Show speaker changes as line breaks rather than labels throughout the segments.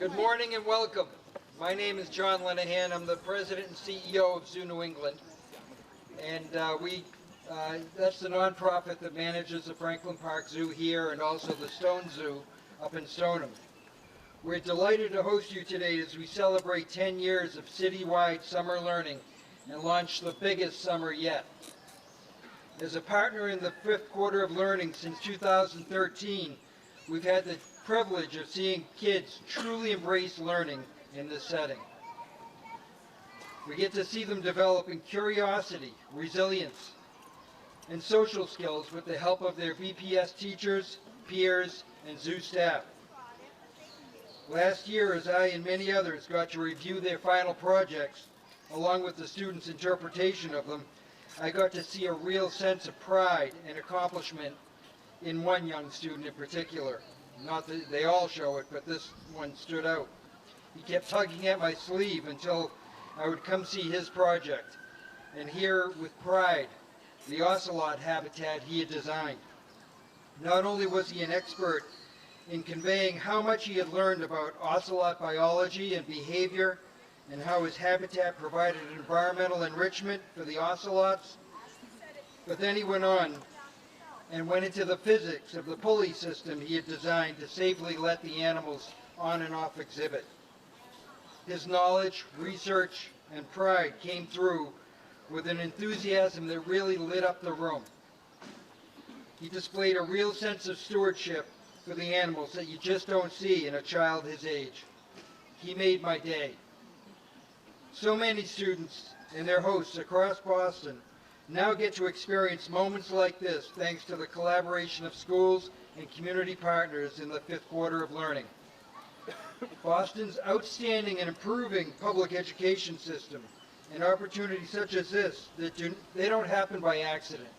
Good morning and welcome. My name is John Lenahan. I'm the President and CEO of Zoo New England. And that's the nonprofit that manages the Franklin Park Zoo here and also the Stone Zoo up in Stoneham. We're delighted to host you today as we celebrate 10 years of citywide summer learning and launch the biggest summer yet. As a partner in the fifth quarter of learning since 2013, we've had the privilege of seeing kids truly embrace learning in this setting. We get to see them developing curiosity, resilience, and social skills with the help of their BPS teachers, peers, and zoo staff. Last year, as I and many others got to review their final projects, along with the students' interpretation of them, I got to see a real sense of pride and accomplishment in one young student in particular. Not that they all show it, but this one stood out. He kept tugging at my sleeve until I would come see his project and hear with pride the ocelot habitat he had designed. Not only was he an expert in conveying how much he had learned about ocelot biology and behavior and how his habitat provided environmental enrichment for the ocelots, but then he went on and went into the physics of the pulley system he had designed to safely let the animals on and off exhibit. His knowledge, research, and pride came through with an enthusiasm that really lit up the room. He displayed a real sense of stewardship for the animals that you just don't see in a child his age. He made my day. So many students and their hosts across Boston now get to experience moments like this thanks to the collaboration of schools and community partners in the fifth quarter of learning. Boston's outstanding and improving public education system and opportunities such as this, they don't happen by accident.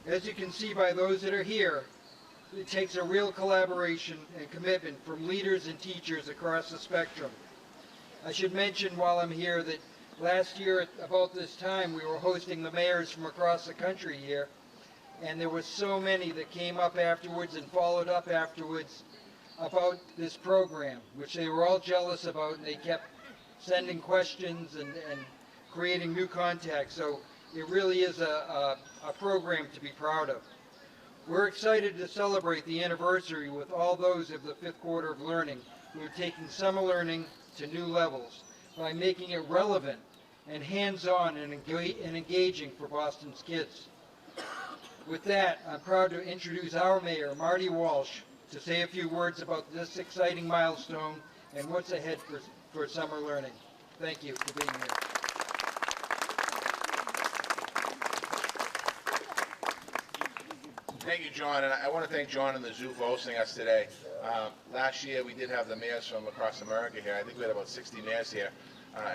As you can see by those that are here, it takes a real collaboration and commitment from leaders and teachers across the spectrum. I should mention while I'm here that last year at about this time we were hosting the mayors from across the country here, and there were so many that came up afterwards and followed up afterwards about this program, which they were all jealous about, and they kept sending questions and creating new contacts. So it really is a program to be proud of. We're excited to celebrate the anniversary with all those of the fifth quarter of learning who are taking summer learning to new levels by making it relevant and hands-on and engaging for Boston's kids. With that, I'm proud to introduce our mayor, Marty Walsh, to say a few words about this exciting milestone and what's ahead for summer learning. Thank you for being here.
Thank you, John, and I want to thank John and the zoo for hosting us today. Last year we did have the mayors from across America here. I think we had about 60 mayors here,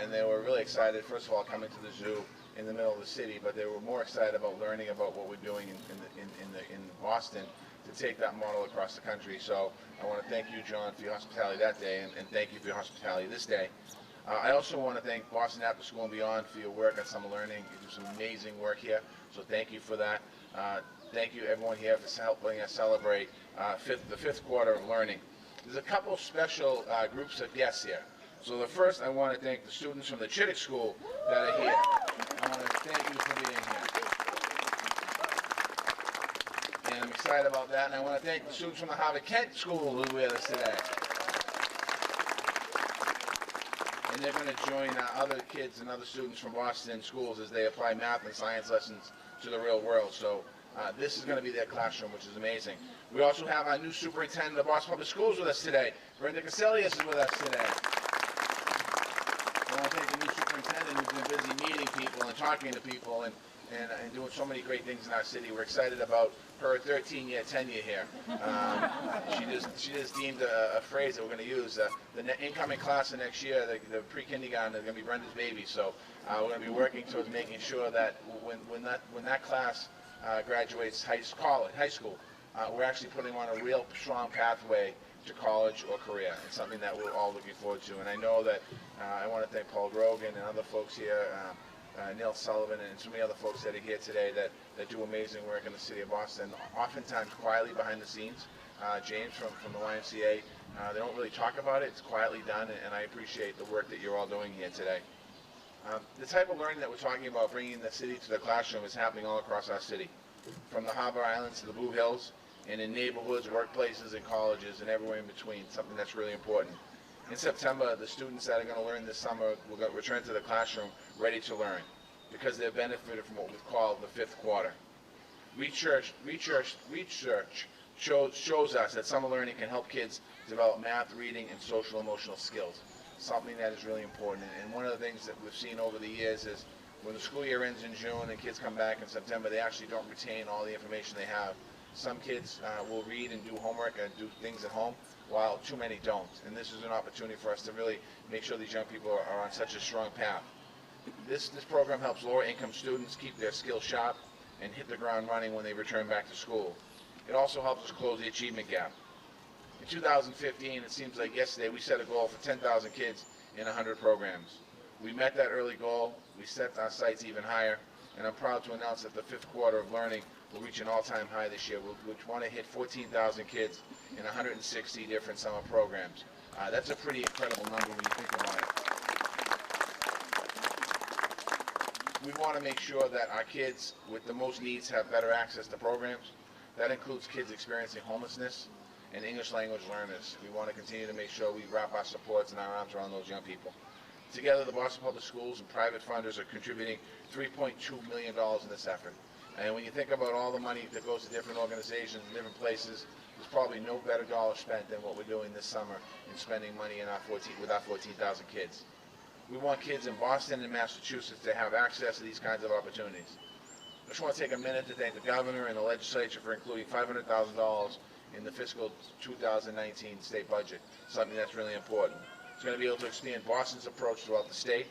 and they were really excited, first of all, coming to the zoo in the middle of the city, but they were more excited about learning about what we're doing in Boston to take that model across the country. So I want to thank you, John, for your hospitality that day, and thank you for your hospitality this day. I also want to thank Boston After School and Beyond for your work on summer learning. You do some amazing work here, so thank you for that. Thank you everyone here for helping us celebrate the fifth quarter of learning. There's a couple special groups of guests here. So the first, I want to thank the students from the Chittick School that are here. I want to thank you for being here. And I'm excited about that. And I want to thank the students from the Harvard-Kent School who are with us today. And they're going to join other kids and other students from Boston schools as they apply math and science lessons to the real world. So this is going to be their classroom, which is amazing. We also have our new superintendent of Boston Public Schools with us today. Brenda Cassellius is with us today. I want to thank the new superintendent who's been busy meeting people and talking to people and doing so many great things in our city. We're excited about her 13-year tenure here. She just deemed a phrase that we're going to use. The incoming class of next year, the pre-kindergarten, is going to be Brenda's baby. So we're going to be working towards making sure that when that class graduates high school, we're actually putting on a real strong pathway to college or career. It's something that we're all looking forward to. And I know that I want to thank Paul Grogan and other folks here, Neil Sullivan and so many other folks that are here today that do amazing work in the city of Boston, oftentimes quietly behind the scenes. James from the YMCA They don't really talk about it. It's quietly done, and I appreciate the work that you're all doing here today. The type of learning that we're talking about, bringing the city to the classroom, is happening all across our city, from the Harbor Islands to the Blue Hills, and in neighborhoods, workplaces, and colleges, and everywhere in between, something that's really important. In September, the students that are going to learn this summer will return to the classroom ready to learn, because they've benefited from what we call the fifth quarter. Research shows us that summer learning can help kids develop math, reading, and social emotional skills, something that is really important. And one of the things that we've seen over the years is when the school year ends in June and kids come back in September, they actually don't retain all the information they have. Some kids will read and do homework and do things at home, while too many don't. And this is an opportunity for us to really make sure these young people are on such a strong path. This program helps lower income students keep their skills sharp and hit the ground running when they return back to school. It also helps us close the achievement gap. In 2015, it seems like yesterday, we set a goal for 10,000 kids in 100 programs. We met that early goal. We set our sights even higher, and I'm proud to announce that the fifth quarter of learning will reach an all-time high this year. We want to hit 14,000 kids in 160 different summer programs. That's a pretty incredible number when you think about it. We want to make sure that our kids with the most needs have better access to programs. That includes kids experiencing homelessness and English language learners. We want to continue to make sure we wrap our supports and our arms around those young people. Together, the Boston Public Schools and private funders are contributing $3.2 million in this effort. And when you think about all the money that goes to different organizations and different places, there's probably no better dollar spent than what we're doing this summer in spending money in with our 14,000 kids. We want kids in Boston and Massachusetts to have access to these kinds of opportunities. I just want to take a minute to thank the governor and the legislature for including $500,000 in the fiscal 2019 state budget, something that's really important. It's going to be able to expand Boston's approach throughout the state.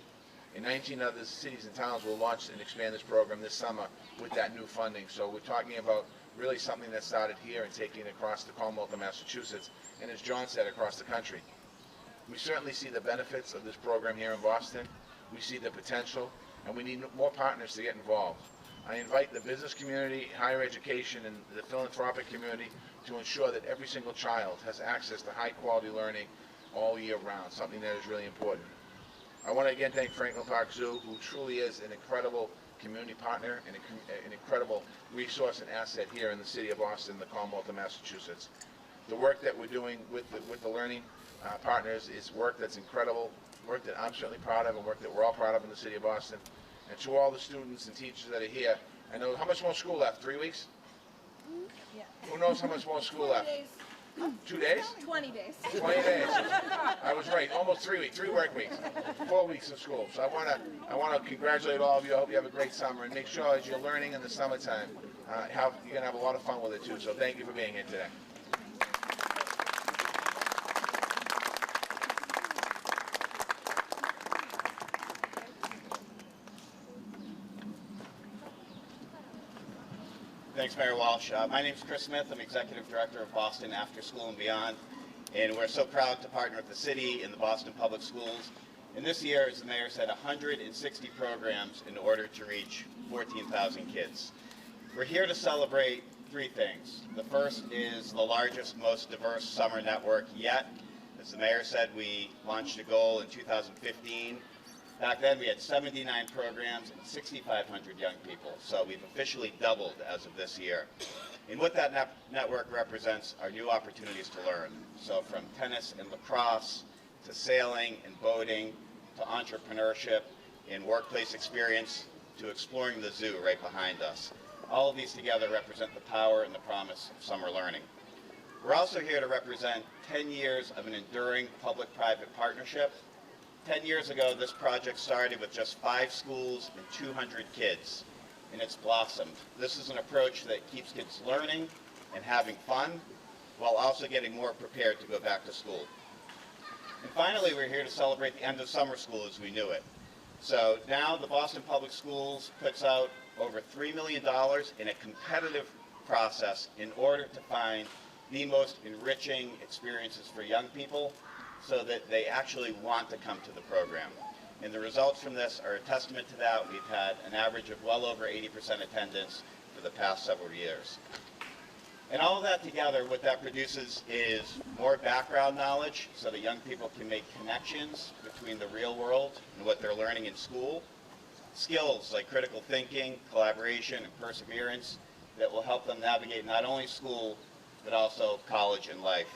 And 19 other cities and towns will launch and expand this program this summer with that new funding. So we're talking about really something that started here and taking it across the Commonwealth of Massachusetts, and as John said, across the country. We certainly see the benefits of this program here in Boston. We see the potential, and we need more partners to get involved. I invite the business community, higher education, and the philanthropic community to ensure that every single child has access to high-quality learning all year round, something that is really important. I want to again thank Franklin Park Zoo, who truly is an incredible community partner and an incredible resource and asset here in the city of Boston, the Commonwealth of Massachusetts. The work that we're doing with the learning partners is work that's incredible, work that I'm certainly proud of, and work that we're all proud of in the city of Boston. And to all the students and teachers that are here, I know, how much more school left? 3 weeks?
Yeah.
Who knows how much more school left?
days.
2 days?
20 days.
20 days. I was right, almost 3 weeks, 3 work weeks, 4 weeks of school. So I want to congratulate all of you. I hope you have a great summer, and make sure as you're learning in the summertime, you're going to have a lot of fun with it too. So thank you for being here today.
Thanks, Mayor Walsh. My name is Chris Smith. I'm Executive Director of Boston After School and Beyond, and we're so proud to partner with the city and the Boston Public Schools. And this year, as the Mayor said, 160 programs in order to reach 14,000 kids. We're here to celebrate 3 things. The first is the largest, most diverse summer network yet. As the Mayor said, we launched a goal in 2015. Back then, we had 79 programs and 6,500 young people, so we've officially doubled as of this year. And what that network represents are new opportunities to learn. So from tennis and lacrosse, to sailing and boating, to entrepreneurship and workplace experience, to exploring the zoo right behind us. All of these together represent the power and the promise of summer learning. We're also here to represent 10 years of an enduring public-private partnership. 10 years ago, this project started with just 5 schools and 200 kids, and it's blossomed. This is an approach that keeps kids learning and having fun, while also getting more prepared to go back to school. And finally, we're here to celebrate the end of summer school as we knew it. So now the Boston Public Schools puts out over $3 million in a competitive process in order to find the most enriching experiences for young people, so that they actually want to come to the program. And the results from this are a testament to that. We've had an average of well over 80% attendance for the past several years. And all of that together, what that produces is more background knowledge so that young people can make connections between the real world and what they're learning in school. Skills like critical thinking, collaboration, and perseverance that will help them navigate not only school, but also college and life.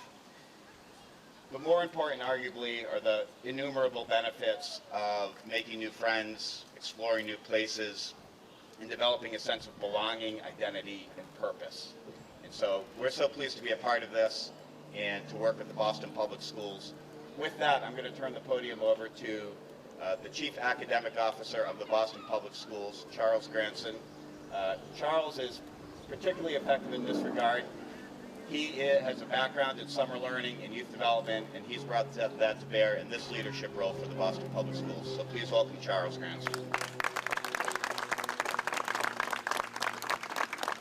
But more important, arguably, are the innumerable benefits of making new friends, exploring new places, and developing a sense of belonging, identity, and purpose. And so we're so pleased to be a part of this and to work with the Boston Public Schools. With that, I'm going to turn the podium over to the Chief Academic Officer of the Boston Public Schools, Charles Granson. Charles is particularly effective in this regard. He has a background in summer learning and youth development, and he's brought that to bear in this leadership role for the Boston Public Schools. So please welcome Charles Granson.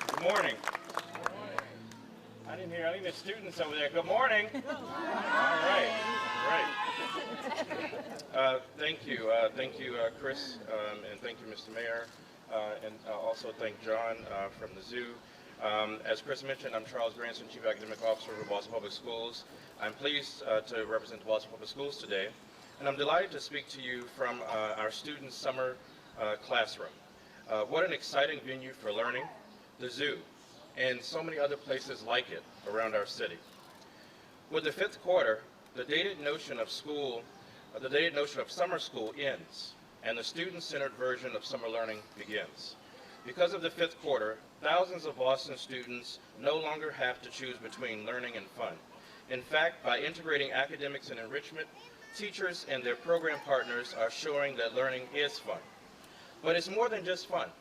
Good morning. I didn't hear any of the students over there. Good morning. All right. Great. Thank you, Chris, and thank you, Mr. Mayor, and also thank John from the zoo. As Chris mentioned, I'm Charles Granson, Chief Academic Officer of the Boston Public Schools. I'm pleased to represent the Boston Public Schools today, and I'm delighted to speak to you from our students' summer classroom. What an exciting venue for learning, the zoo, and so many other places like it around our city. With the fifth quarter, the dated notion of summer school ends, and the student-centered version of summer learning begins. Because of the fifth quarter, thousands of Boston students no longer have to choose between learning and fun. In fact, by integrating academics and enrichment, teachers and their program partners are showing that learning is fun. But it's more than just fun.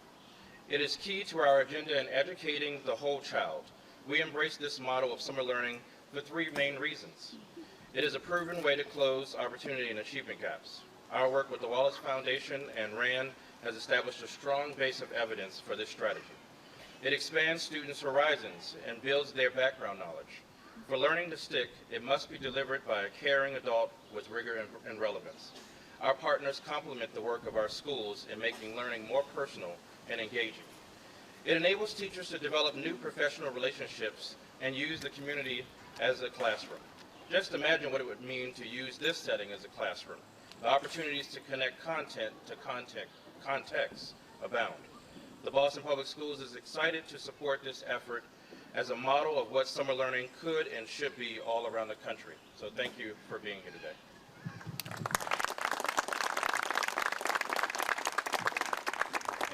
It is key to our agenda in educating the whole child. We embrace this model of summer learning for three main reasons. It is a proven way to close opportunity and achievement gaps. Our work with the Walsh Foundation and RAND has established a strong base of evidence for this strategy. It expands students' horizons and builds their background knowledge. For learning to stick, it must be delivered by a caring adult with rigor and relevance. Our partners complement the work of our schools in making learning more personal and engaging. It enables teachers to develop new professional relationships and use the community as a classroom. Just imagine what it would mean to use this setting as a classroom. The opportunities to connect content to context abound. The Boston Public Schools is excited to support this effort as a model of what summer learning could and should be all around the country. So thank you for being here today.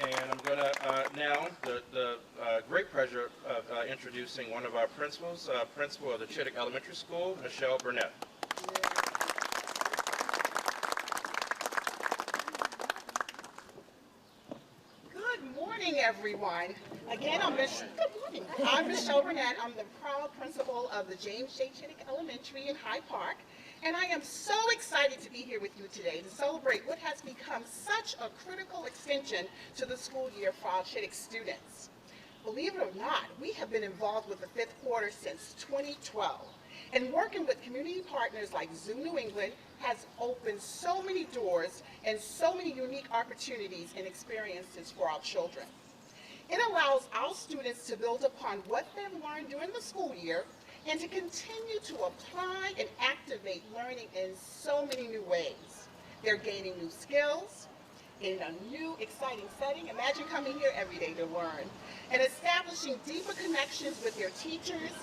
And I'm going to now, the great pleasure of introducing one of our principals, principal of the Chittick Elementary School, Michelle Burnett.
Good morning, everyone. Again, I'm Michelle Burnett. I'm the proud principal of the James J. Chittick Elementary in Hyde Park. And I am so excited to be here with you today to celebrate what has become such a critical extension to the school year for our Chittick students. Believe it or not, we have been involved with the fifth quarter since 2012. And working with community partners like Zoo New England has opened so many doors and so many unique opportunities and experiences for our children. It allows our students to build upon what they've learned during the school year and to continue to apply and activate learning in so many new ways. They're gaining new skills in a new, exciting setting. Imagine coming here every day to learn and establishing deeper connections with their teachers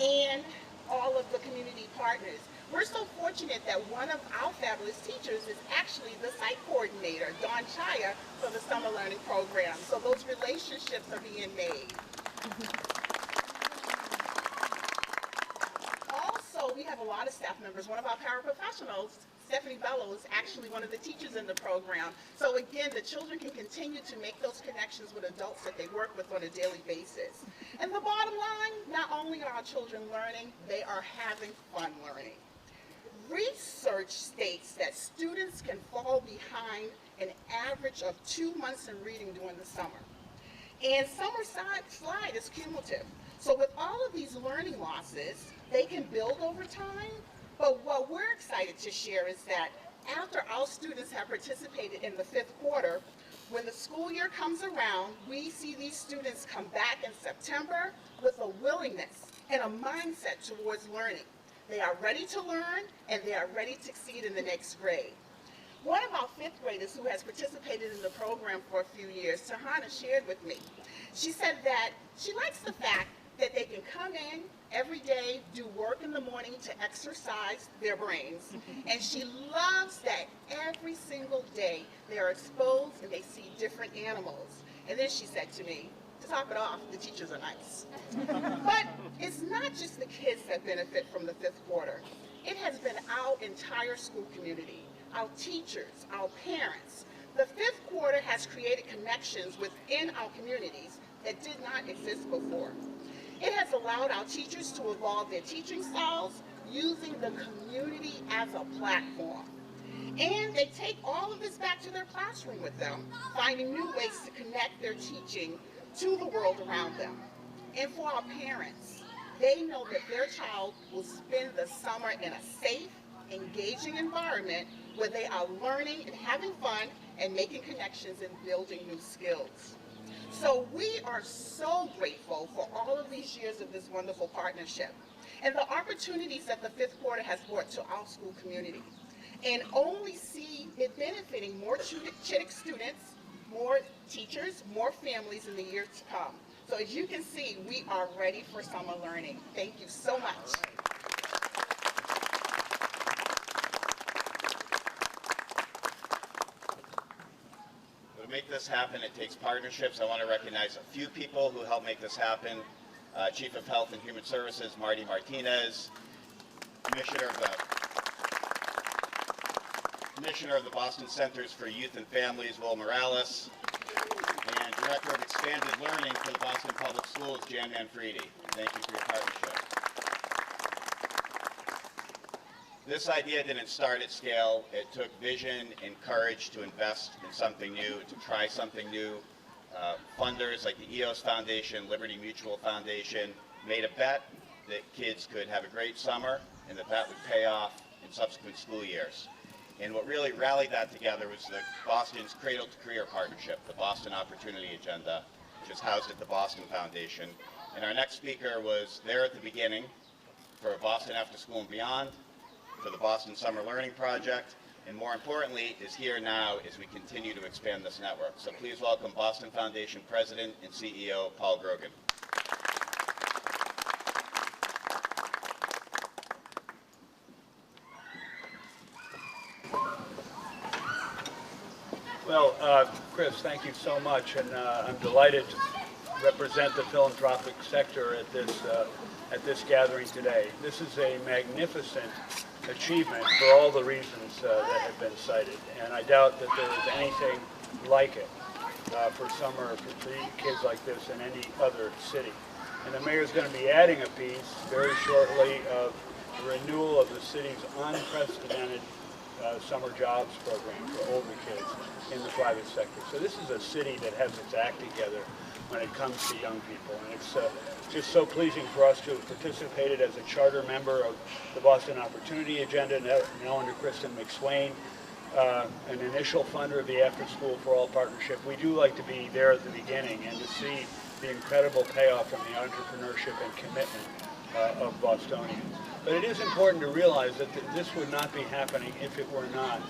and all of the community partners. We're so fortunate that one of our fabulous teachers is actually the site coordinator, Dawn Chaya, for the summer learning program. So those relationships are being made. Also, we have a lot of staff members. One of our paraprofessionals, Stephanie Bello, is actually one of the teachers in the program. So again, the children can continue to make those connections with adults that they work with on a daily basis. And the bottom line, not only are our children learning, they are having fun learning. Research states that students can fall behind an average of 2 months in reading during the summer. And summer slide is cumulative. So with all of these learning losses, they can build over time. But what we're excited to share is that after our students have participated in the fifth quarter, When the school year comes around, we see these students come back in September with a willingness and a mindset towards learning. They are ready to learn, and they are ready to succeed in the next grade. One of our fifth graders who has participated in the program for a few years, Tahana, shared with me. She said that she likes the fact that they can come in every day, do work in the morning to exercise their brains, and she loves that every single day they are exposed and they see different animals. And then she said to me, to top it off, the teachers are nice. But it's not just the kids that benefit from the fifth quarter. It has been our entire school community, our teachers, our parents. The fifth quarter has created connections within our communities that did not exist before. It has allowed our teachers to evolve their teaching styles using the community as a platform. And they take all of this back to their classroom with them, finding new ways to connect their teaching to the world around them. And for our parents, they know that their child will spend the summer in a safe, engaging environment where they are learning and having fun and making connections and building new skills. So we are so grateful for all of these years of this wonderful partnership and the opportunities that the fifth quarter has brought to our school community, and only see it benefiting more Chittick students, more teachers, more families in the years to come. So as you can see, we are ready for summer learning. Thank you so much.
To make this happen, it takes partnerships. I want to recognize a few people who helped make this happen. Chief of Health and Human Services, Marty Martinez, Commissioner of the Boston Centers for Youth and Families, Will Morales, and Director of Expanded Learning for the Boston Public Schools, Jan Manfredi. Thank you for your partnership. This idea didn't start at scale. It took vision and courage to invest in something new, to try something new. Funders like the EOS Foundation, Liberty Mutual Foundation made a bet that kids could have a great summer and that would pay off in subsequent school years. And what really rallied that together was the Boston's Cradle to Career Partnership, the Boston Opportunity Agenda, which is housed at the Boston Foundation. And our next speaker was there at the beginning for Boston After School and Beyond, for the Boston Summer Learning Project, and more importantly, is here now as we continue to expand this network. So please welcome Boston Foundation President and CEO, Paul Grogan.
Well, Chris, thank you so much, and I'm delighted to represent the philanthropic sector at this gathering today. This is a magnificent achievement for all the reasons that have been cited, and I doubt that there is anything like it for summer for kids like this in any other city. And the mayor is going to be adding a piece very shortly of the renewal of the city's unprecedented summer jobs program for older kids in the private sector. So this is a city that has its act together when it comes to young people, and it's just so pleasing for us to have participated as a charter member of the Boston Opportunity Agenda, now under Kristen McSwain, an initial funder of the After School for All partnership. We do like to be there at the beginning and to see the incredible payoff from the entrepreneurship and commitment of Bostonians. But it is important to realize that this would not be happening if it were not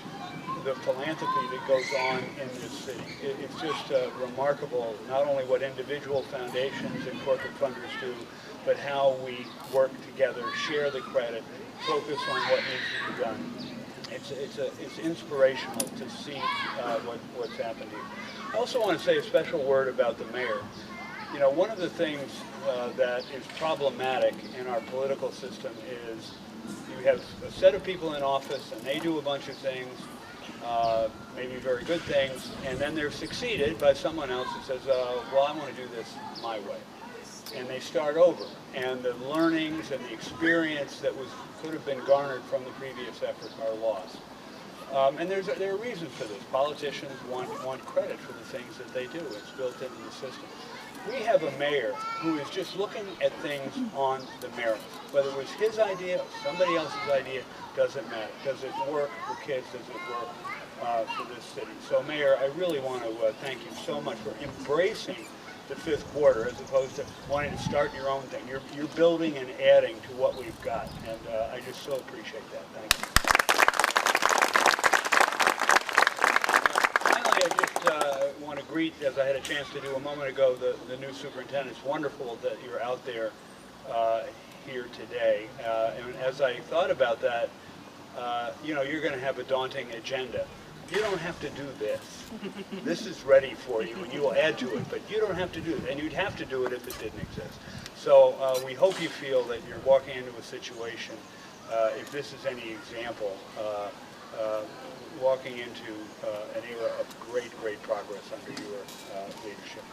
the philanthropy that goes on in this city. It's just remarkable, not only what individual foundations and corporate funders do, but how we work together, share the credit, focus on what needs to be done. It's inspirational to see what's happened here. I also want to say a special word about the mayor. You know, one of the things that is problematic in our political system is you have a set of people in office and they do a bunch of things, maybe very good things, and then they're succeeded by someone else who says, well, I want to do this my way. And they start over, and the learnings and the experience that could have been garnered from the previous effort are lost. And there are reasons for this. Politicians want credit for the things that they do. It's built into the system. We have a mayor who is just looking at things on the merits. Whether it was his idea or somebody else's idea, doesn't matter. Does it work for kids? Does it work for this city. So, Mayor, I really want to thank you so much for embracing the fifth quarter as opposed to wanting to start your own thing. You're building and adding to what we've got, and I just so appreciate that. Thank you. Finally, I just want to greet, as I had a chance to do a moment ago, the new superintendent. It's wonderful that you're out there here today. And as I thought about that, you know, you're going to have a daunting agenda. You don't have to do this. This is ready for you, and you will add to it, but you don't have to do it, and you'd have to do it if it didn't exist. So we hope you feel that you're walking into a situation, if this is any example, walking into an era of great, great progress under your leadership.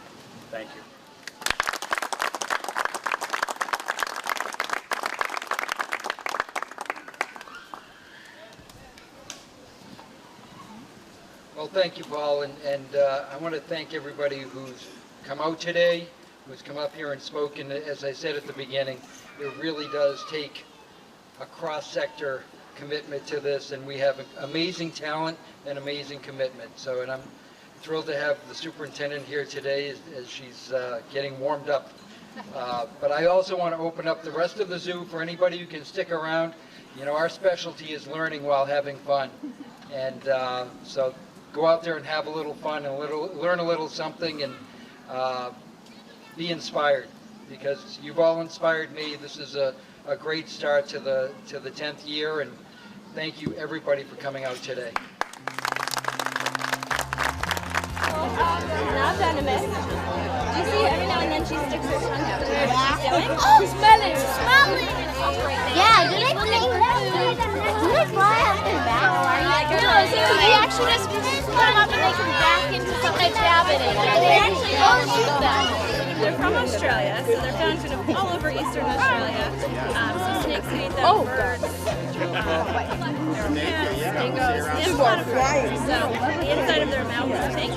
Thank you.
Well, thank you, Paul, and I want to thank everybody who's come out today, who's come up here and spoken. As I said at the beginning, it really does take a cross-sector commitment to this, and we have amazing talent and amazing commitment. So, and I'm thrilled to have the superintendent here today as she's getting warmed up. But I also want to open up the rest of the zoo for anybody who can stick around. You know, our specialty is learning while having fun, and so go out there and have a little fun and learn a little something, and be inspired, because you've all inspired me. This is a great start to the 10th year, and thank you everybody for coming out today.
Now venomous. Do you see every now and then she sticks her tongue out? Do you know what she's doing? Oh, smelling! Smelling! Yeah, do they fly up and back? No, so they actually just come up and they come back into something dab it in. They actually all shoot them. They're from Australia, so they're found kind of all over eastern Australia. So snakes eat them, birds, their pets, dingoes, they have a lot of fur. So the inside of their mouth is pink.